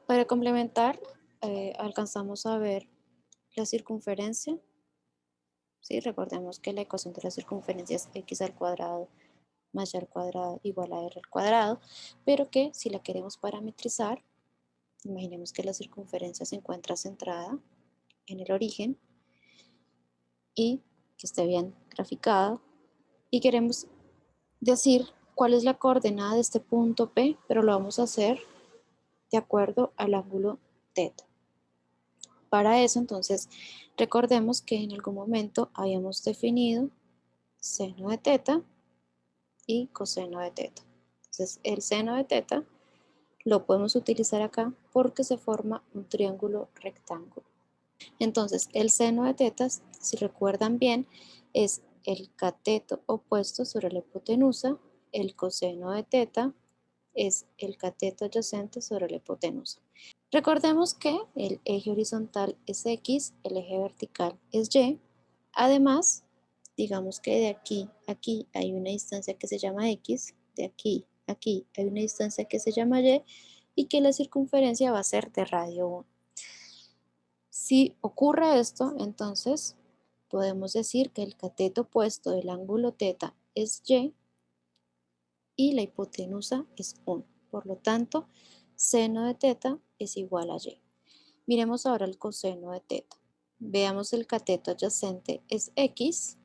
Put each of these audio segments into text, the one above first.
Para complementar, alcanzamos a ver la circunferencia. ¿Sí? Recordemos que la ecuación de la circunferencia es x al cuadrado más y al cuadrado igual a r al cuadrado, pero que si la queremos parametrizar, imaginemos que la circunferencia se encuentra centrada en el origen y que esté bien graficada, y queremos decir cuál es la coordenada de este punto P, pero lo vamos a hacer de acuerdo al ángulo θ. Para eso, entonces, recordemos que en algún momento habíamos definido seno de θ y coseno de θ. Entonces, el seno de θ lo podemos utilizar acá porque se forma un triángulo rectángulo. Entonces, el seno de θ, si recuerdan bien, es el cateto opuesto sobre la hipotenusa. El coseno de θ es el cateto adyacente sobre la hipotenusa. Recordemos que el eje horizontal es X, el eje vertical es Y. Además, digamos que de aquí a aquí hay una distancia que se llama X, de aquí a aquí hay una distancia que se llama y que la circunferencia va a ser de radio 1. Si ocurre esto, entonces podemos decir que el cateto opuesto del ángulo θ es y la hipotenusa es 1. Por lo tanto, seno de θ es igual a y. Miremos ahora el coseno de θ. Veamos, el cateto adyacente es x,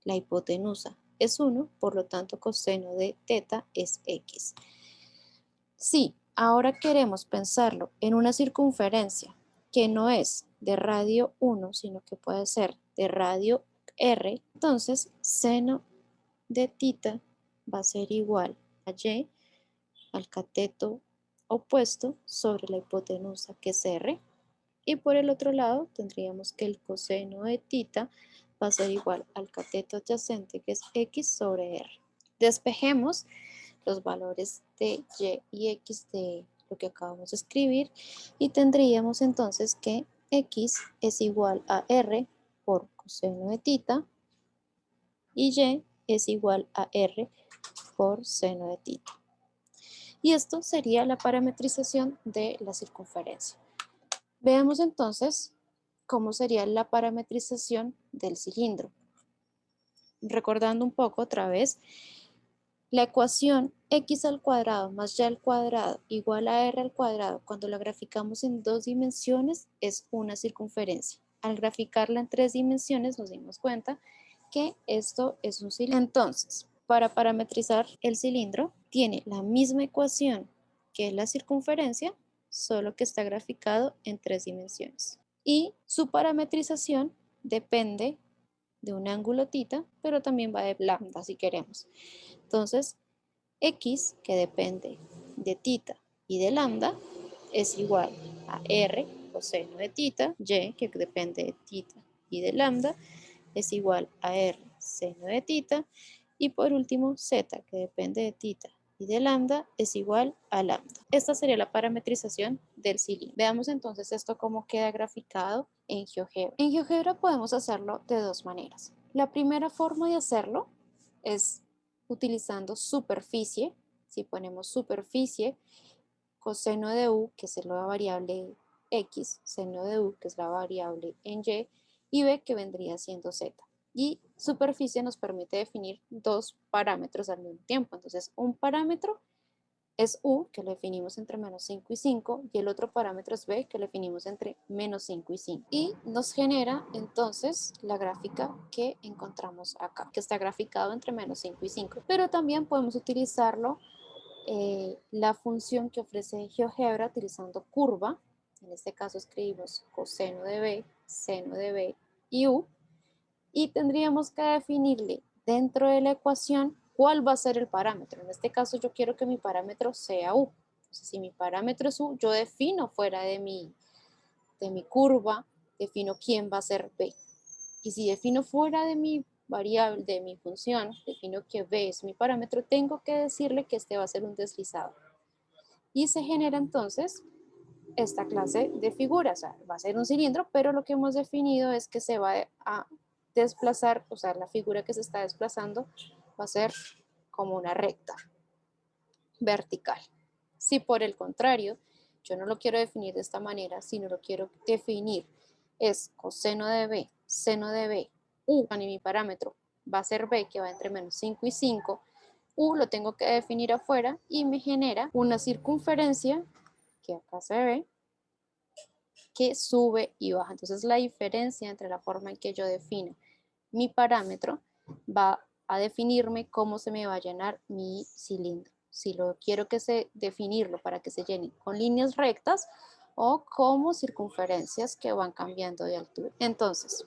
la hipotenusa es 1, por lo tanto coseno de θ es x. Si ahora queremos pensarlo en una circunferencia que no es de radio 1, sino que puede ser de radio r, entonces seno de θ va a ser igual a y, al cateto opuesto sobre la hipotenusa, que es r, y por el otro lado tendríamos que el coseno de θ va a ser igual al cateto adyacente, que es x sobre r. Despejemos los valores de y y x de lo que acabamos de escribir y tendríamos entonces que x es igual a r por coseno de θ y y es igual a r por seno de θ. Y esto sería la parametrización de la circunferencia. Veamos entonces cómo sería la parametrización del cilindro. Recordando un poco otra vez, la ecuación x al cuadrado más y al cuadrado igual a r al cuadrado, cuando la graficamos en 2 dimensiones, es una circunferencia. Al graficarla en 3 dimensiones nos dimos cuenta que esto es un cilindro. Entonces, para parametrizar el cilindro, tiene la misma ecuación que la circunferencia, solo que está graficado en 3 dimensiones. Y su parametrización depende de un ángulo θ, pero también va de lambda si queremos. Entonces, x, que depende de θ y de lambda, es igual a r coseno de θ, y, que depende de θ y de lambda, es igual a r seno de θ, y por último z, que depende de θ y de lambda, es igual a lambda. Esta sería la parametrización del cilindro. Veamos entonces esto cómo queda graficado en GeoGebra. En GeoGebra podemos hacerlo de dos maneras. La primera forma de hacerlo es utilizando superficie. Si ponemos superficie, coseno de u, que es la variable x, seno de u, que es la variable en y b, que vendría siendo z. Y superficie nos permite definir dos parámetros al mismo tiempo. Entonces, un parámetro es u, que lo definimos entre menos 5 y 5, y el otro parámetro es b, que lo definimos entre menos 5 y 5. Y nos genera entonces la gráfica que encontramos acá, que está graficado entre menos 5 y 5. Pero también podemos utilizarlo, la función que ofrece GeoGebra utilizando curva. En este caso escribimos coseno de b, seno de b y u, y tendríamos que definirle dentro de la ecuación cuál va a ser el parámetro. En este caso yo quiero que mi parámetro sea u. Entonces, si mi parámetro es u, yo defino fuera de mi curva, defino quién va a ser b. Y si defino fuera de mi variable, de mi función, defino que b es mi parámetro, tengo que decirle que este va a ser un deslizado. Y se genera entonces esta clase de figura. O sea, va a ser un cilindro, pero lo que hemos definido es que se va a desplazar, o sea, la figura que se está desplazando va a ser como una recta vertical. Si por el contrario yo no lo quiero definir de esta manera, sino lo quiero definir es coseno de b, seno de b, u, y mi parámetro va a ser b, que va entre menos 5 y 5, u lo tengo que definir afuera y me genera una circunferencia, que acá se ve, que sube y baja. Entonces la diferencia entre la forma en que yo defino mi parámetro va a definirme cómo se me va a llenar mi cilindro. Si lo quiero que se definirlo para que se llene con líneas rectas o como circunferencias que van cambiando de altura. Entonces,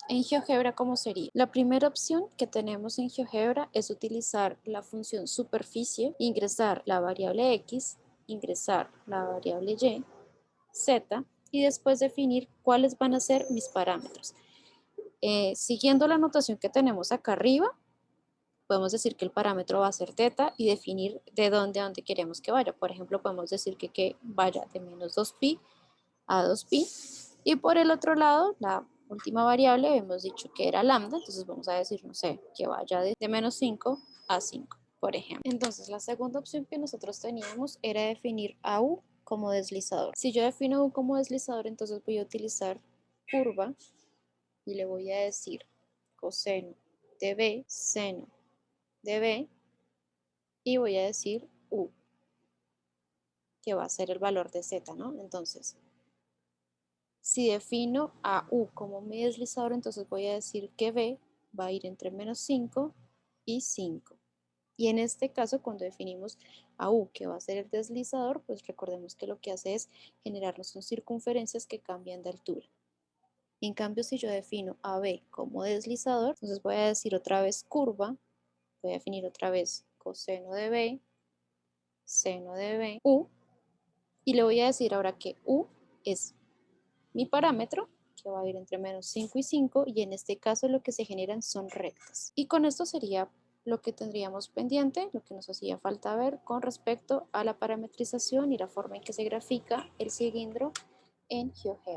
en GeoGebra, ¿cómo sería? La primera opción que tenemos en GeoGebra es utilizar la función superficie, ingresar la variable x, ingresar la variable y, z, y después definir cuáles van a ser mis parámetros. Siguiendo la notación que tenemos acá arriba, podemos decir que el parámetro va a ser θ y definir de dónde a dónde queremos que vaya. Por ejemplo, podemos decir que vaya de menos 2pi a 2pi. Y por el otro lado, la última variable, hemos dicho que era lambda, entonces vamos a decir, no sé, que vaya de menos 5 a 5, por ejemplo. Entonces, la segunda opción que nosotros teníamos era definir a u como deslizador. Si yo defino a u como deslizador, entonces voy a utilizar curva y le voy a decir coseno de b, seno de b, y voy a decir u, que va a ser el valor de z, ¿no? Entonces, si defino a u como mi deslizador, entonces voy a decir que b va a ir entre menos 5 y 5. Y en este caso, cuando definimos a u, que va a ser el deslizador, pues recordemos que lo que hace es generarnos son circunferencias que cambian de altura. En cambio, si yo defino a b como deslizador, entonces voy a decir otra vez curva, voy a definir otra vez coseno de b, seno de b, u, y le voy a decir ahora que u es mi parámetro, que va a ir entre menos 5 y 5, y en este caso lo que se generan son rectas. Y con esto sería lo que tendríamos pendiente, lo que nos hacía falta ver con respecto a la parametrización y la forma en que se grafica el cilindro en GeoGebra.